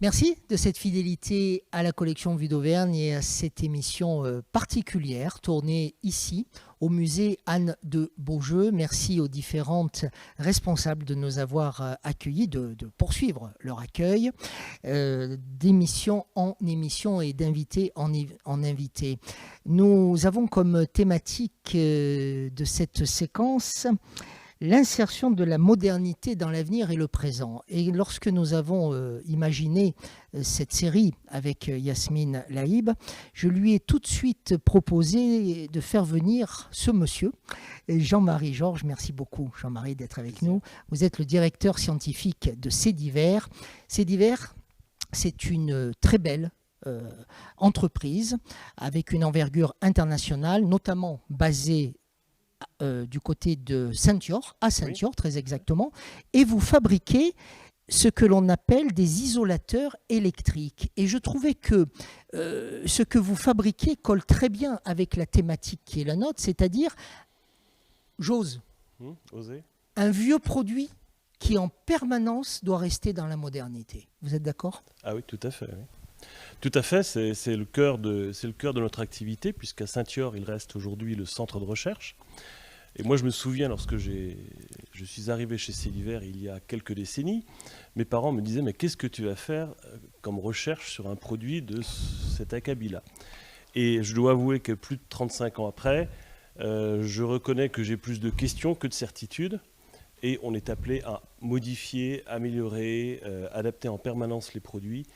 Merci de cette fidélité à la collection Vue d'Auvergne et à cette émission particulière tournée ici au musée Anne de Beaujeu. Merci aux différentes responsables de nous avoir accueillis, de poursuivre leur accueil d'émission en émission et d'invité en invité. Nous avons comme thématique de cette séquence l'insertion de la modernité dans l'avenir et le présent. Et lorsque nous avons imaginé cette série avec Yasmine Laïb, je lui ai tout de suite proposé de faire venir ce monsieur, Jean-Marie Georges. Merci beaucoup, Jean-Marie, d'être avec nous. Vous êtes le directeur scientifique de Cedivers. Cedivers, c'est une très belle entreprise avec une envergure internationale, notamment basée du côté de Saint-Thior, à Saint-Thior, oui, très exactement, et vous fabriquez ce que l'on appelle des isolateurs électriques. Et je trouvais que ce que vous fabriquez colle très bien avec la thématique qui est la nôtre, c'est-à-dire, j'ose, un vieux produit qui en permanence doit rester dans la modernité. Vous êtes d'accord ? Ah oui, tout à fait. Oui. Tout à fait, c'est le cœur de notre activité, puisqu'à Saint-Thior, il reste aujourd'hui le centre de recherche. Et moi, je me souviens, lorsque je suis arrivé chez Cedivers il y a quelques décennies, mes parents me disaient « Mais qu'est-ce que tu vas faire comme recherche sur un produit de cet acabit-là » Et je dois avouer que plus de 35 ans après, je reconnais que j'ai plus de questions que de certitudes. Et on est appelé à modifier, améliorer, adapter en permanence les produits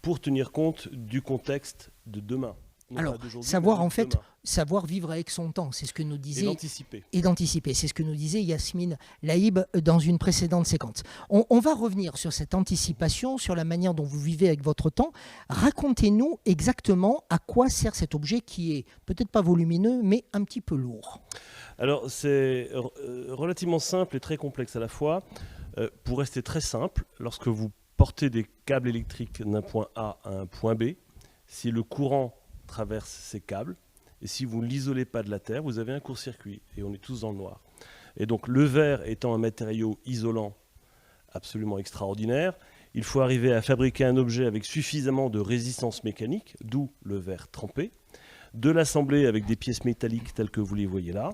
pour tenir compte du contexte de demain. Alors, savoir en fait, savoir vivre avec son temps, c'est ce que nous disait... Et d'anticiper. C'est ce que nous disait Yasmine Laïb dans une précédente séquence. On va revenir sur cette anticipation, sur la manière dont vous vivez avec votre temps. Racontez-nous exactement à quoi sert cet objet qui est peut-être pas volumineux, mais un petit peu lourd. Alors, c'est relativement simple et très complexe à la fois. Pour rester très simple, lorsque vous portez des câbles électriques d'un point A à un point B, si le courant traverse ces câbles, et si vous ne l'isolez pas de la terre, vous avez un court-circuit, et on est tous dans le noir. Et donc le verre étant un matériau isolant absolument extraordinaire, il faut arriver à fabriquer un objet avec suffisamment de résistance mécanique, d'où le verre trempé, de l'assembler avec des pièces métalliques telles que vous les voyez là,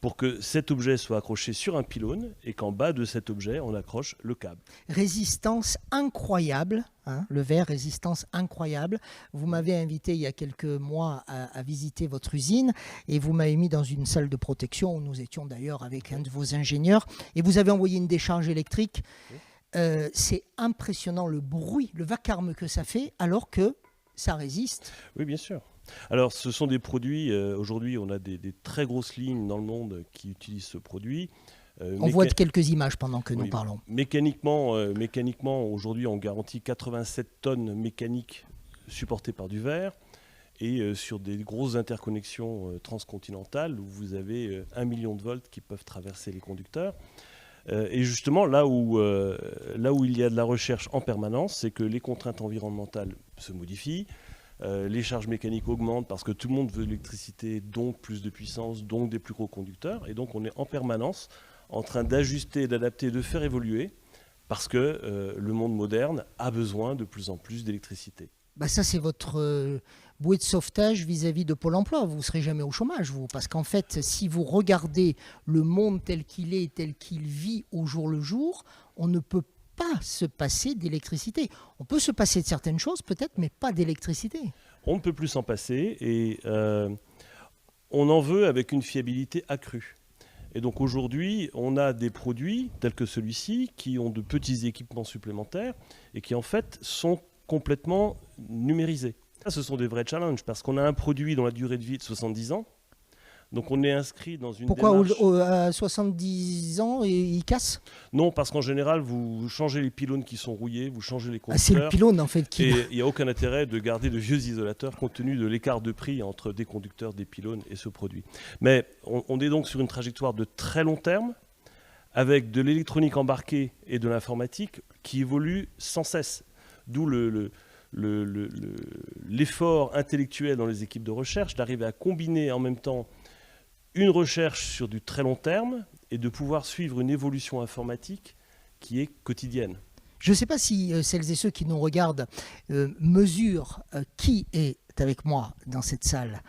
pour que cet objet soit accroché sur un pylône et qu'en bas de cet objet, on accroche le câble. Résistance incroyable, hein, le verre, résistance incroyable. Vous m'avez invité il y a quelques mois à visiter votre usine et vous m'avez mis dans une salle de protection où nous étions d'ailleurs avec un de vos ingénieurs et vous avez envoyé une décharge électrique. C'est impressionnant le bruit, le vacarme que ça fait alors que ça résiste. Oui, bien sûr. Alors, ce sont des produits, aujourd'hui, on a des très grosses lignes dans le monde qui utilisent ce produit. On voit quelques images pendant que nous parlons. Mécaniquement, aujourd'hui, on garantit 87 tonnes mécaniques supportées par du verre. Et sur des grosses interconnexions transcontinentales, où vous avez 1 million de volts qui peuvent traverser les conducteurs. Et justement, là où il y a de la recherche en permanence, c'est que les contraintes environnementales se modifient. Les charges mécaniques augmentent parce que tout le monde veut de l'électricité, donc plus de puissance, donc des plus gros conducteurs. Et donc on est en permanence en train d'ajuster, d'adapter, de faire évoluer parce que le monde moderne a besoin de plus en plus d'électricité. Bah ça, c'est votre bouée de sauvetage vis-à-vis de Pôle emploi. Vous ne serez jamais au chômage, vous. Parce qu'en fait, si vous regardez le monde tel qu'il est, tel qu'il vit au jour le jour, on ne peut pas se passer d'électricité. On peut se passer de certaines choses peut-être, mais pas d'électricité. On ne peut plus s'en passer et on en veut avec une fiabilité accrue. Et donc aujourd'hui, on a des produits tels que celui-ci qui ont de petits équipements supplémentaires et qui en fait sont complètement numérisés. Ça, ce sont des vrais challenges parce qu'on a un produit dont la durée de vie est de 70 ans. Donc on est inscrit dans une démarche... Pourquoi à 70 ans, il casse ? Non, parce qu'en général, vous changez les pylônes qui sont rouillés, vous changez les conducteurs. C'est le pylône en fait qui... Et il n'y a aucun intérêt de garder de vieux isolateurs compte tenu de l'écart de prix entre des conducteurs, des pylônes et ce produit. Mais on est donc sur une trajectoire de très long terme avec de l'électronique embarquée et de l'informatique qui évolue sans cesse. D'où l'effort intellectuel dans les équipes de recherche d'arriver à combiner en même temps une recherche sur du très long terme et de pouvoir suivre une évolution informatique qui est quotidienne. Je ne sais pas si celles et ceux qui nous regardent mesurent qui est avec moi dans cette salle.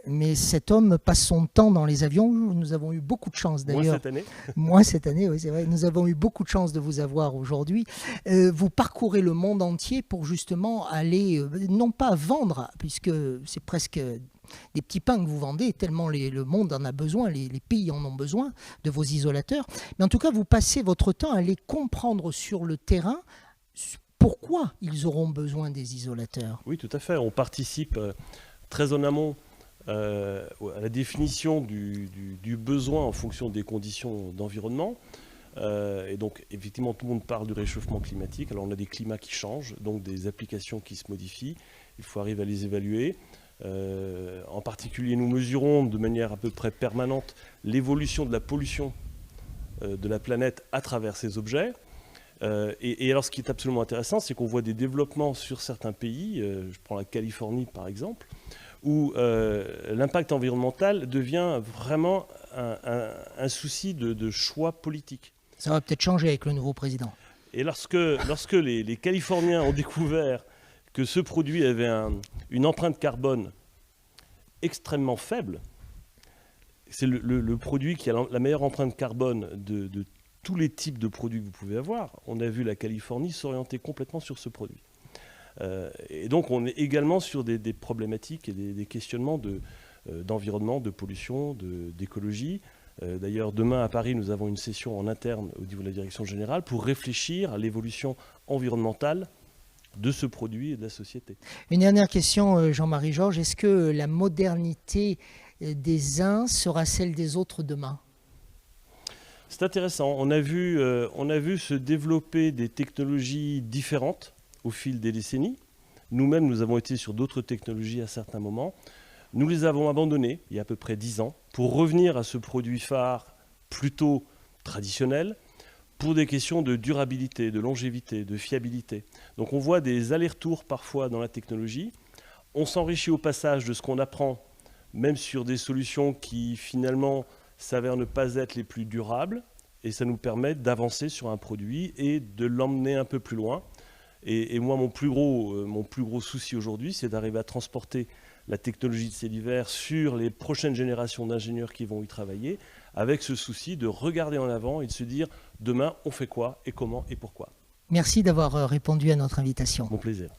Mais cet homme passe son temps dans les avions. Nous avons eu beaucoup de chance d'ailleurs. Moins cette année. Moins cette année, oui, c'est vrai. Nous avons eu beaucoup de chance de vous avoir aujourd'hui. Vous parcourez le monde entier pour justement aller, non pas vendre, puisque c'est presque des petits pains que vous vendez, tellement le monde en a besoin, les pays en ont besoin de vos isolateurs. Mais en tout cas, vous passez votre temps à aller comprendre sur le terrain pourquoi ils auront besoin des isolateurs. Oui, tout à fait. On participe très en amont à la définition du besoin en fonction des conditions d'environnement. Et donc, effectivement, tout le monde parle du réchauffement climatique. Alors, on a des climats qui changent, donc des applications qui se modifient. Il faut arriver à les évaluer. En particulier, nous mesurons de manière à peu près permanente l'évolution de la pollution de la planète à travers ces objets. Et alors, ce qui est absolument intéressant, c'est qu'on voit des développements sur certains pays, je prends la Californie par exemple, où l'impact environnemental devient vraiment un souci de choix politique. Ça va peut-être changer avec le nouveau président. Et lorsque les Californiens ont découvert que ce produit avait une empreinte carbone extrêmement faible, c'est le produit qui a la meilleure empreinte carbone de tous les types de produits que vous pouvez avoir. On a vu la Californie s'orienter complètement sur ce produit. Et donc on est également sur des problématiques et des questionnements d'environnement, de pollution, d'écologie. D'ailleurs, demain à Paris, nous avons une session en interne au niveau de la direction générale pour réfléchir à l'évolution environnementale de ce produit et de la société. Une dernière question, Jean-Marie Georges. Est-ce que la modernité des uns sera celle des autres demain ? C'est intéressant. On a vu se développer des technologies différentes au fil des décennies. Nous-mêmes, nous avons été sur d'autres technologies à certains moments. Nous les avons abandonnées il y a à peu près 10 ans pour revenir à ce produit phare plutôt traditionnel pour des questions de durabilité, de longévité, de fiabilité. Donc on voit des allers-retours parfois dans la technologie. On s'enrichit au passage de ce qu'on apprend, même sur des solutions qui finalement s'avèrent ne pas être les plus durables, et ça nous permet d'avancer sur un produit et de l'emmener un peu plus loin. Et moi, mon plus gros souci aujourd'hui, c'est d'arriver à transporter la technologie de Celiver sur les prochaines générations d'ingénieurs qui vont y travailler, avec ce souci de regarder en avant et de se dire demain, on fait quoi et comment et pourquoi. Merci d'avoir répondu à notre invitation. Mon plaisir.